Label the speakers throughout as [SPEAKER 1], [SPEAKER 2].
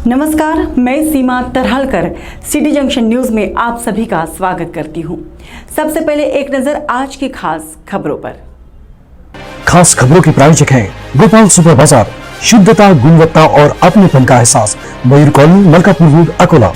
[SPEAKER 1] नमस्कार, मैं सीमा तरहलकर city junction news में आप सभी का स्वागत करती हूं। सबसे पहले एक नजर आज की खास खबरों पर।
[SPEAKER 2] खास खबरों की प्रायोजक है गोपाल सुपर बाजार, शुद्धता, गुणवत्ता और अपनेपन का एहसास, मयूर कॉलोनी, मलकापुर रोड, अकोला।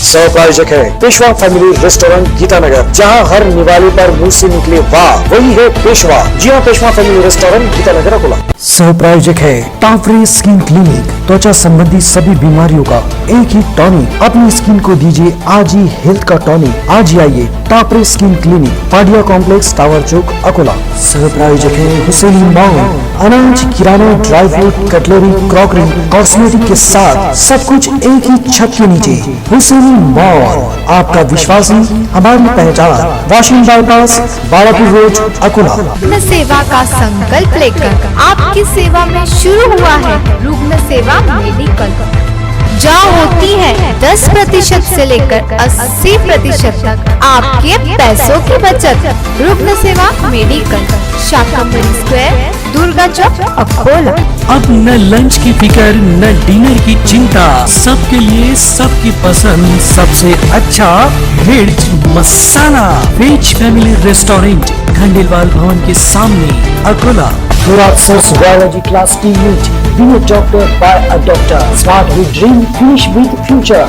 [SPEAKER 2] सह प्रायोजक है पेशवा फैमिली रेस्टोरेंट गीतानगर, जहां हर निवाले पर मुंह से निकले वाह वही है पेशवा। जी हां, पेशवा फैमिली रेस्टोरेंट गीतानगर, अकोला। सह प्रायोजक है टाफरे स्किन क्लिनिक, त्वचा संबंधी सभी बीमारियों का एक ही टॉनिक। अपनी स्किन को दीजिए आज ही हेल्थ का टॉनिक। आज ही आइए Tafre skin clinic, Padiya complex, tower चौक, अकोला। सह प्रायोजक है हुसैनी मॉल, अनाज, किराना, dry fruit, cutlery, crockery, cosmetic के साथ सब कुछ एक ही छत के नीचे। हुसैनी मॉल, आपका विश्वासी, हमारी पहचान। Washing bypass, Balapur road, Akola.
[SPEAKER 3] सेवा का संकल्प लेकर आपकी सेवा में शुरू हुआ है रुग्ण सेवा मेडिकल, जहाँ होती है 10% से लेकर 80% तक आपके पैसों की बचत। रुग्ण सेवा मेडिकल, शाकंभरी स्क्वायर, दुर्गा चौक, अकोला।
[SPEAKER 4] अब न लंच की फिकर न डिनर की चिंता, सबके लिए सबकी पसंद, सबसे अच्छा veg masala. Veg family restaurant, Khandelwal Bhavan के सामने, अकोला।
[SPEAKER 2] बायोलॉजी क्लास टी यूट, be a doctor by a doctor, start with dream, finish with future.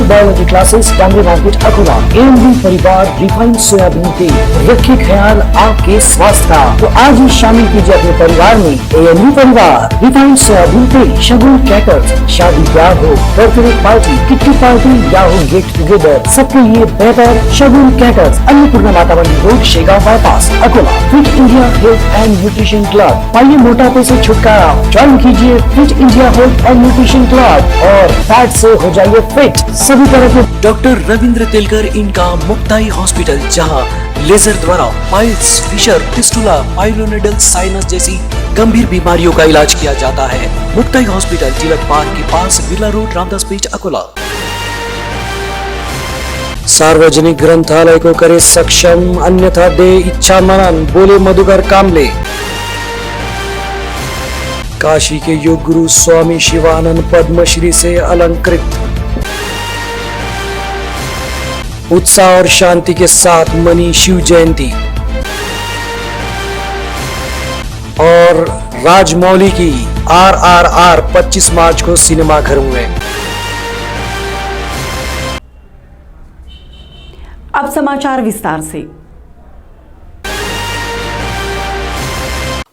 [SPEAKER 2] Biology classes, Dangri market, Akola. MD परिवार रिफाइंड सोयाबीन तेल, रखे ख्याल आपके स्वास्थ्य का, तो आज ही शामिल कीजिए अपने परिवार में एएमडी परिवार रिफाइंड सोयाबीन तेल। शगुन क्रैकर्स, शादी ब्याह हो, बर्थडे पार्टी, किट्टी पार्टी या हो गेट टुगेदर, सबके लिए बेहतर शगुन क्रैकर्स। अन्नपूर्णा माता मंदिर road, Shegaon bypass, Akola. Fit India health and nutrition club, पाइए मोटापे से छुटकारा। ज्वाइन कीजिए fit India health and nutrition club और फैट से हो जाइए फिट। सभी तरह के
[SPEAKER 4] डॉक्टर रविंद्र तेलकर, इनका मुक्ताई हॉस्पिटल, जहां लेजर द्वारा पाइल्स, फिशर, फिस्टुला, पाइलोनेडल साइनस जैसी गंभीर बीमारियों का इलाज किया जाता है। मुक्ताई हॉस्पिटल, तिलक पार्क के पास, बिरला रोड, रामदास पेठ, अकोला।
[SPEAKER 2] सार्वजनिक ग्रंथालय को करे सक्षम, अन्यथा दे इच्छा मनन, बोले मधुकर कामले। काशी के योग गुरु स्वामी शिवानंद पद्मश्री से अलंकृत। उत्साह और शांति के साथ मनी शिव जयंती और राजमौली की RRR 25 मार्च को सिनेमाघरों में।
[SPEAKER 1] अब समाचार विस्तार से।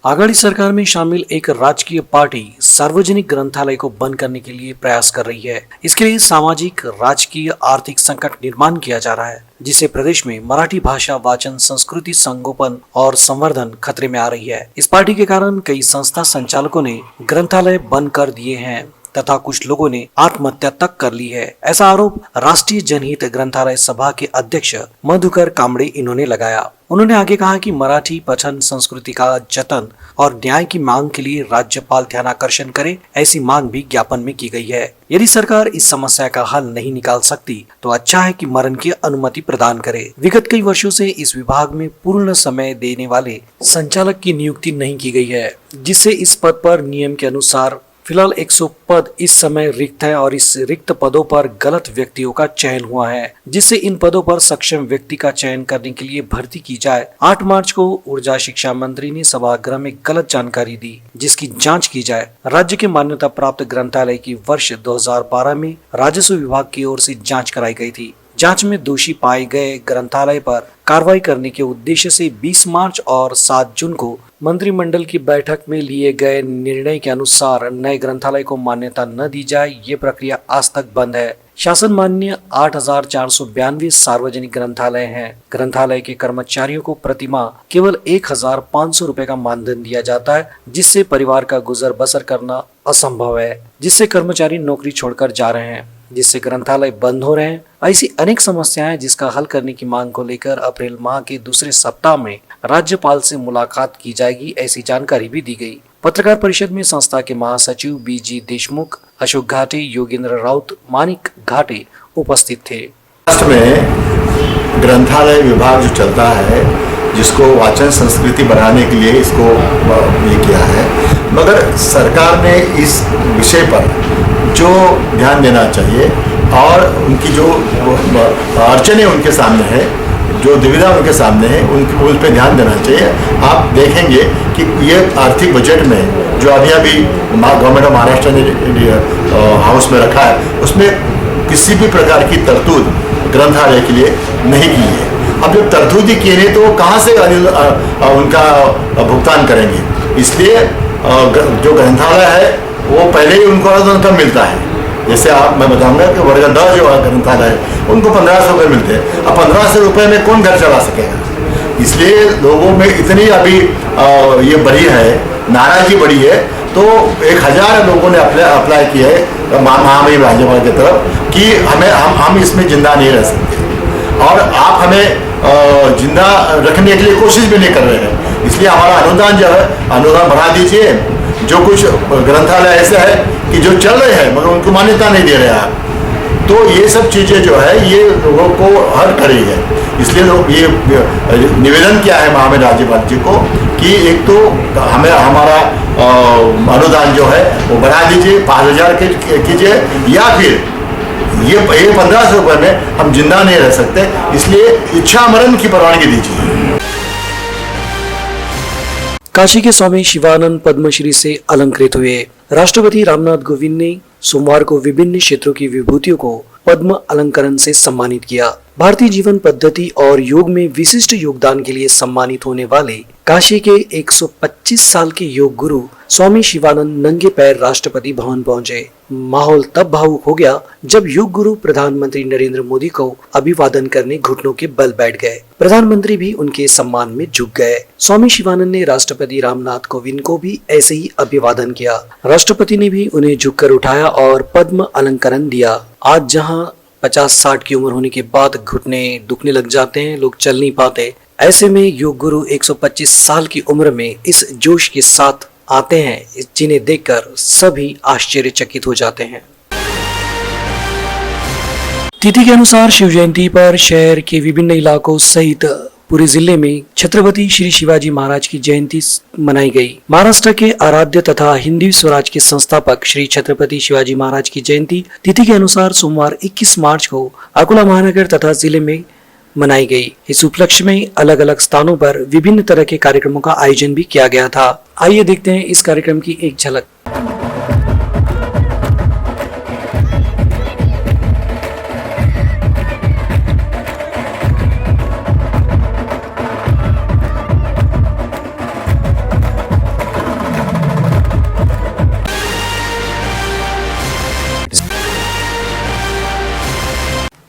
[SPEAKER 4] आघाड़ी सरकार में शामिल एक राजकीय पार्टी सार्वजनिक ग्रंथालय को बंद करने के लिए प्रयास कर रही है। इसके लिए सामाजिक, राजकीय, आर्थिक संकट निर्माण किया जा रहा है, जिससे प्रदेश में मराठी भाषा, वाचन, संस्कृति संगोपन और संवर्धन खतरे में आ रही है। इस पार्टी के कारण कई संस्था संचालकों ने ग्रंथालय बंद कर दिए हैं तथा कुछ लोगों ने आत्महत्या तक कर ली है। ऐसा आरोप राष्ट्रीय जनहित ग्रंथालय सभा के अध्यक्ष मधुकर कामड़े इन्होंने लगाया। उन्होंने आगे कहा कि मराठी पठन संस्कृति का जतन और न्याय की मांग के लिए राज्यपाल ध्यानाकर्षण करे, ऐसी मांग भी ज्ञापन में की गई है। यदि सरकार इस समस्या का हल नहीं निकाल सकती तो अच्छा है कि मरण की अनुमति प्रदान करे। विगत कई वर्षों से इस विभाग में पूर्ण समय देने वाले संचालक की नियुक्ति नहीं की गई है, जिससे इस पद पर नियम के अनुसार फिलहाल 100 पद इस समय रिक्त है और इस रिक्त पदों पर गलत व्यक्तियों का चयन हुआ है, जिससे इन पदों पर सक्षम व्यक्ति का चयन करने के लिए भर्ती की जाए। 8 मार्च को ऊर्जा शिक्षा मंत्री ने सभागृह में गलत जानकारी दी, जिसकी जांच की जाए। राज्य के मान्यता प्राप्त ग्रंथालय की वर्ष 2012 में राजस्व विभाग की ओर से जाँच कराई गई थी। जांच में दोषी पाए गए ग्रंथालय पर कार्रवाई करने के उद्देश्य से 20 मार्च और 7 जून को मंत्रिमंडल की बैठक में लिए गए निर्णय के अनुसार नए ग्रंथालय को मान्यता न दी जाए। ये प्रक्रिया आज तक बंद है। शासन मान्य 8,492 सार्वजनिक ग्रंथालय हैं। ग्रंथालय के कर्मचारियों को प्रतिमाह केवल 1,500 रुपए का मानधन दिया जाता है, जिससे परिवार का गुजर बसर करना असंभव है, जिससे कर्मचारी नौकरी छोड़कर जा रहे हैं, जिससे ग्रंथालय बंद हो रहे हैं। ऐसी अनेक समस्याएं जिसका हल करने की मांग को लेकर अप्रैल माह के दूसरे सप्ताह में राज्यपाल से मुलाकात की जाएगी, ऐसी जानकारी भी दी गई। पत्रकार परिषद में संस्था के महासचिव बीजी देशमुख, अशोक घाटे, योगेंद्र राउत, मानिक घाटे उपस्थित थे।
[SPEAKER 5] राष्ट्र में ग्रंथालय विभाग जो चलता है, जिसको वाचन संस्कृति बढ़ाने के लिए इसको ये किया है, मगर सरकार ने इस विषय पर जो ध्यान देना चाहिए और उनकी जो अड़चने उनके सामने है, जो दुविधा उनके सामने है, उन पर ध्यान देना चाहिए। आप देखेंगे कि ये आर्थिक बजट में जो अभी गवर्नमेंट ऑफ महाराष्ट्र ने हाउस में रखा है, उसमें किसी भी प्रकार की तरतूद ग्रंथालय के लिए नहीं की है। अब जब तरतूद ही किए नहीं तो वो कहाँ से उनका भुगतान करेंगे? इसलिए जो ग्रंथालय है वो पहले ही उनको अनुदान कम मिलता है। जैसे मैं बताऊंगा कि वर्ग 10 जो ग्रंथालय है उनको 1500 रुपये मिलते हैं। अब 1500 रुपये में कौन घर चला सकेगा? इसलिए लोगों में इतनी अभी ये बढ़ी है, नाराजगी बढ़ी है, तो 1000 लोगों ने अप्लाई किया है महामहिम राज्यपाल की तरफ कि हम इसमें जिंदा नहीं रह सकते और आप हमें जिंदा रखने के लिए कोशिश भी नहीं कर रहे हैं। इसलिए हमारा अनुदान जो है, अनुदान बढ़ा दीजिए। जो कुछ ग्रंथालय ऐसे है कि जो चल रहे हैं मगर उनको मान्यता नहीं दे रहे आप, तो ये सब चीज़ें जो है ये लोगों को हर्ट करी है। इसलिए लोग ये निवेदन किया है महामहिम राज्यपाल जी को कि एक तो हमें हमारा अनुदान जो है वो बढ़ा दीजिए, 5000 कीजिए, या फिर ये 1500 रुपये में हम जिंदा नहीं रह सकते, इसलिए इच्छा मरण की परवानगी दीजिए।
[SPEAKER 4] काशी के स्वामी शिवानंद पद्मश्री से अलंकृत हुए। राष्ट्रपति रामनाथ कोविंद ने सोमवार को विभिन्न क्षेत्रों की विभूतियों को पद्म अलंकरण से सम्मानित किया। भारतीय जीवन पद्धति और योग में विशिष्ट योगदान के लिए सम्मानित होने वाले काशी के 125 साल के योग गुरु स्वामी शिवानंद नंगे पैर राष्ट्रपति भवन पहुंचे। माहौल तब भावुक हो गया जब योग गुरु प्रधानमंत्री नरेंद्र मोदी को अभिवादन करने घुटनों के बल बैठ गए। प्रधानमंत्री भी उनके सम्मान में झुक गए। स्वामी शिवानंद ने राष्ट्रपति रामनाथ कोविंद को भी ऐसे ही अभिवादन किया। राष्ट्रपति ने भी उन्हें झुककर उठाया और पद्म अलंकरण दिया। आज जहां 50-60 की उम्र होने के बाद घुटने दुखने लग जाते हैं, लोग चल नहीं पाते, ऐसे में योग गुरु 125 साल की उम्र में इस जोश के साथ आते हैं, जिन्हें देखकर सभी आश्चर्यचकित हो जाते हैं। तिथि के अनुसार शिव जयंती पर शहर के विभिन्न इलाकों सहित पूरे जिले में छत्रपति श्री शिवाजी महाराज की जयंती मनाई गई। महाराष्ट्र के आराध्य तथा हिंदवी स्वराज के संस्थापक श्री छत्रपति शिवाजी महाराज की जयंती तिथि के अनुसार सोमवार 21 मार्च को अकोला महानगर तथा जिले में मनाई गई। इस उपलक्ष्य में अलग अलग स्थानों पर विभिन्न तरह के कार्यक्रमों का आयोजन भी किया गया था। आइए देखते हैं इस कार्यक्रम की एक झलक।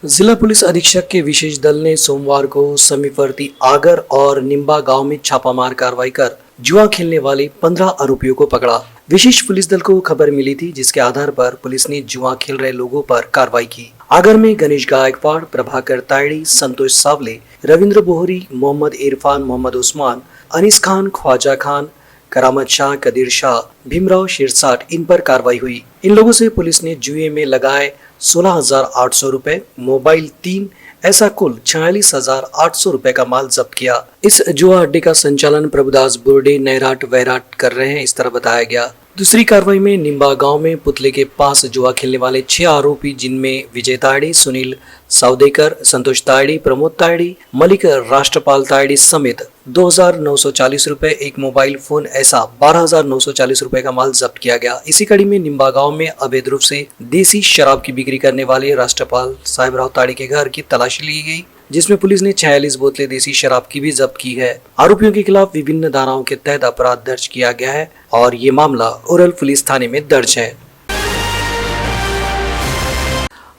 [SPEAKER 4] जिला पुलिस अधीक्षक के विशेष दल ने सोमवार को समीपवर्ती आगर और निम्बा गांव में छापामार कार्रवाई कर जुआ खेलने वाले 15 आरोपियों को पकड़ा। विशेष पुलिस दल को खबर मिली थी, जिसके आधार पर पुलिस ने जुआ खेल रहे लोगों पर कार्रवाई की। आगर में गणेश गायकवाड़, प्रभाकर तायड़ी, संतोष सावले, रविंद्र बोहरी, मोहम्मद इरफान, मोहम्मद उस्मान, अनीस खान, ख्वाजा खान, करामत शाह, कदीर शाह, भीमराव शिरसाट, इन पर कार्रवाई हुई। इन लोगों से पुलिस ने जुए में लगाए 16,800 रुपए, मोबाइल 3, ऐसा कुल 46,800 रुपए का माल जब्त किया। इस जुआ अड्डे का संचालन प्रभुदास बुर्डे नैराट वैराट कर रहे हैं, इस तरह बताया गया। दूसरी कार्रवाई में निम्बा गांव में पुतले के पास जुआ खेलने वाले 6 आरोपी, जिनमें विजय तायड़ी, सुनील सावदेकर, संतोष तायड़ी, प्रमोद तायड़ी, मलिक राष्ट्रपाल तायड़ी समेत 2,940 रुपए, एक मोबाइल फोन, ऐसा 12,940 रुपए का माल जब्त किया गया। इसी कड़ी में निम्बा गांव में अवैध रूप से देसी शराब की बिक्री करने वाले राष्ट्रपाल साहेबराव तायड़ी के घर की तलाशी ली गई, जिसमें पुलिस ने 46 बोतलें देसी शराब की भी जब्त की है। आरोपियों के खिलाफ विभिन्न धाराओं के तहत अपराध दर्ज किया गया है और ये मामला उरल पुलिस थाने में दर्ज है।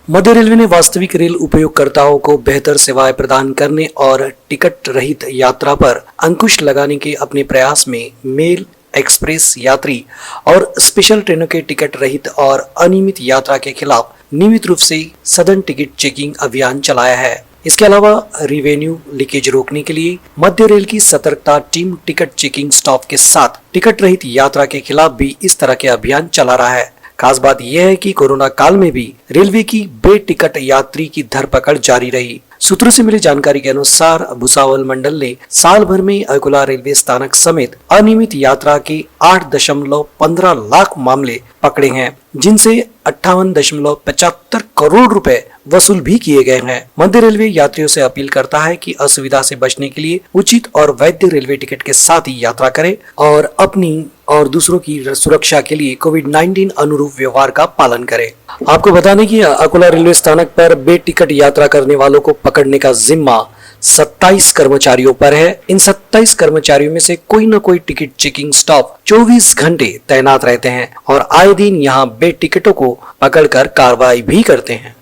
[SPEAKER 4] मध्य रेलवे ने वास्तविक रेल उपयोगकर्ताओं को बेहतर सेवाएं प्रदान करने और टिकट रहित यात्रा पर अंकुश लगाने के अपने प्रयास में मेल, एक्सप्रेस यात्री और स्पेशल ट्रेनों के टिकट रहित और अनियमित यात्रा के खिलाफ नियमित रूप से सघन टिकट चेकिंग अभियान चलाया है। इसके अलावा रिवेन्यू लीकेज रोकने के लिए मध्य रेल की सतर्कता टीम टिकट चेकिंग स्टाफ के साथ टिकट रहित यात्रा के खिलाफ भी इस तरह के अभियान चला रहा है। खास बात यह है कि कोरोना काल में भी रेलवे की बेटिकट यात्री की धरपकड़ जारी रही। सूत्रों से मिली जानकारी के अनुसार भुसावल मंडल ने साल भर में अकोला रेलवे स्थानक समेत अनियमित यात्रा के 8.15 लाख मामले पकड़े हैं, जिनसे 58.75 करोड़ रुपए वसूल भी किए गए हैं। मध्य रेलवे यात्रियों से अपील करता है कि असुविधा से बचने के लिए उचित और वैध रेलवे टिकट के साथ ही यात्रा करें और अपनी और दूसरों की सुरक्षा के लिए कोविड-19 अनुरूप व्यवहार का पालन करें। आपको बता दें कि अकोला रेलवे स्थानक पर बेटिकट यात्रा करने वालों को पकड़ने का जिम्मा 27 कर्मचारियों पर है। इन 27 कर्मचारियों में से कोई न कोई टिकट चेकिंग स्टाफ 24 घंटे तैनात रहते हैं और आए दिन यहाँ बेटिकटों को पकड़कर कार्रवाई भी करते हैं।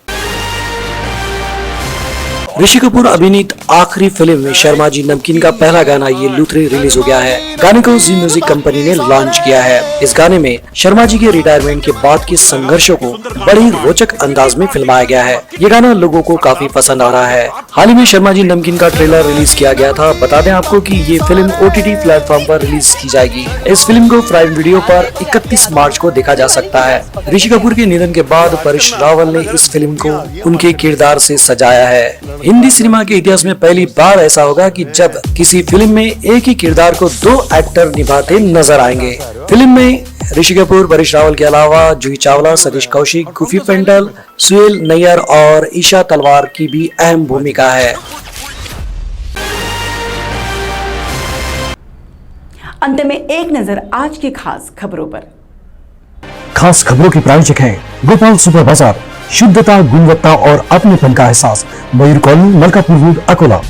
[SPEAKER 4] ऋषि कपूर अभिनीत आखिरी फिल्म शर्मा जी नमकीन का पहला गाना ये लूथरी रिलीज हो गया है। गाने को जी म्यूजिक कंपनी ने लॉन्च किया है। इस गाने में शर्मा जी के रिटायरमेंट के बाद के संघर्षों को बड़ी रोचक अंदाज में फिल्माया गया है। ये गाना लोगों को काफी पसंद आ रहा है। हाल ही में शर्मा जी नमकीन का ट्रेलर रिलीज किया गया था। बता दें आपको कि ये फिल्म OTT प्लेटफॉर्म पर रिलीज की जाएगी। इस फिल्म को प्राइम वीडियो पर 31 मार्च को देखा जा सकता है। ऋषि कपूर के निधन के बाद परेश रावल ने इस फिल्म को उनके किरदार से सजाया है। हिंदी सिनेमा के इतिहास में पहली बार ऐसा होगा कि जब किसी फिल्म में एक ही किरदार को 2 एक्टर निभाते नजर आएंगे। फिल्म में ऋषि कपूर, परेश रावल के अलावा जूही चावला, सतीश कौशिक, गुफी पेंडल, सुहेल नैयर और ईशा तलवार की भी अहम भूमिका है।
[SPEAKER 1] अंत में एक नजर आज की खास खबरों पर।
[SPEAKER 2] खास खबरों के प्रायोजक हैं गोपाल सुपर बाजार, शुद्धता, गुणवत्ता और अपनेपन का एहसास, मयूर कॉलोनी, मलकापुर रोड, अकोला।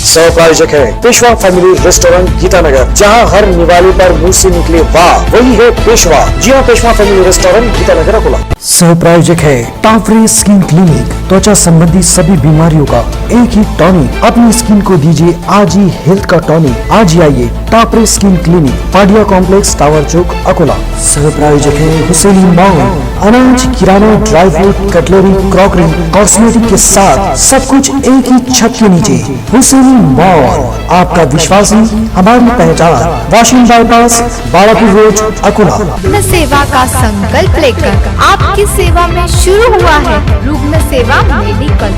[SPEAKER 2] सह प्रायोजक है पेशवा फैमिली रेस्टोरेंट गीतानगर, जहां हर निवाले पर मुंह से निकले वाह वही है पेशवा। जी हाँ, पेशवा फैमिली रेस्टोरेंट गीतानगर, अकोला। सह प्रायोजक है टाफरे स्किन क्लिनिक, त्वचा संबंधी सभी बीमारियों का एक ही टॉनिक। अपनी स्किन को दीजिए आज ही हेल्थ का टॉनिक। आज ही आइए Tafre skin clinic, Padiya complex, tower चौक, अकोला। सह प्रायोजक है हुसैनी मॉल, अनाज, किराना, dry fruit, cutlery, crockery, cosmetic के साथ सब कुछ एक ही छत के नीचे। हुसैनी मॉल, आपका विश्वास ही हमारी पहचान। Washing bypass, Balapur road, Akola.
[SPEAKER 3] रुग्ण सेवा का संकल्प लेकर आपकी सेवा में शुरू हुआ है रुग्ण सेवा मेडिकल,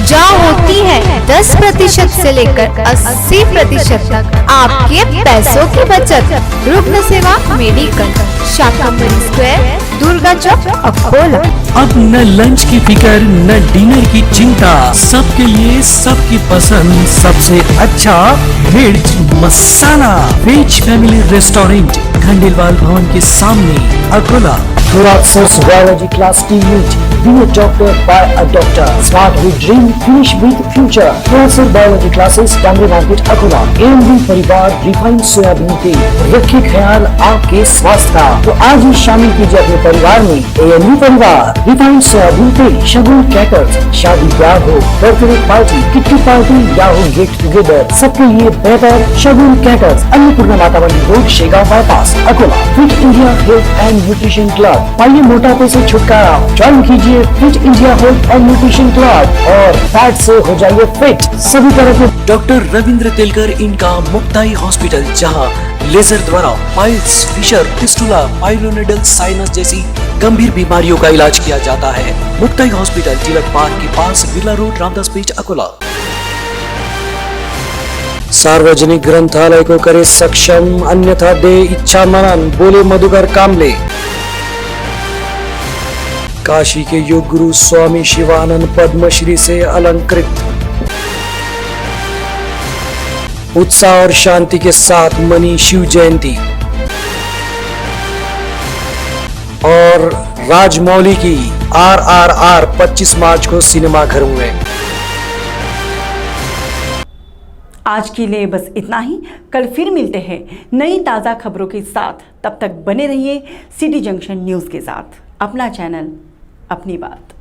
[SPEAKER 3] जहाँ होती है 10% से लेकर 80% तक आपके पैसों की बचत। रुग्ण सेवा मेडिकल, शाकंभरी स्क्वायर, दुर्गा चौक, अकोला।
[SPEAKER 4] अब न लंच की फिकर न डिनर की चिंता, सबके लिए सबकी पसंद सबसे अच्छा मिर्च मसाला। Veg family restaurant, Khandelwal Bhavan के सामने, Akola.
[SPEAKER 2] Thoraxis Biology Class D Meet, be a doctor by a doctor. Start with dream, finish with future. Thoraxis Biology Classes, Tamri Market, Akola. AMD परिवार रिफाइंड सोयाबीन तेल, रखिए ख्याल आपके स्वास्थ्य का। तो आज ही शामिल कीजिए अपने परिवार में AMD परिवार रिफाइंड सोयाबीन तेल। शगुन कैटर्स, शादी ब्याह हो, बर्थडे पार्टी, किट्टी पार्टी या हो गेट टुगेदर, सबके लिए बेहतर शगुन कैटर्स। अन्नपूर्णा माता मंदिर road, Shegaon bypass, Akola. Fit India health and nutrition club, पाइए मोटापे से छुटकारा। ज्वाइन कीजिए fit India health and nutrition club और फैट से हो जाइए फिट। सभी तरह के
[SPEAKER 4] डॉक्टर रविंद्र तेलकर इनका मुक्ताई हॉस्पिटल, जहां लेजर द्वारा पाइल्स, फिशर, फिस्टुला, पाइलोनेडल साइनस जैसी गंभीर बीमारियों का इलाज किया जाता है। मुक्ताई हॉस्पिटल, तिलक पार्क के पास, बिरला रोड, रामदास पेट, अकोला। सार्वजनिक ग्रंथालय को करे सक्षम, अन्यथा दे इच्छा मनन, बोले मधुकर कामले। काशी के योग गुरु स्वामी शिवानंद पद्मश्री से अलंकृत। उत्साह और शांति के साथ मनी शिव जयंती। और राजमौली की RRR 25 मार्च को सिनेमा घरों में।
[SPEAKER 1] आज के लिए बस इतना ही। कल फिर मिलते हैं नई ताज़ा खबरों के साथ। तब तक बने रहिए सिटी जंक्शन न्यूज़ के साथ। अपना चैनल, अपनी बात।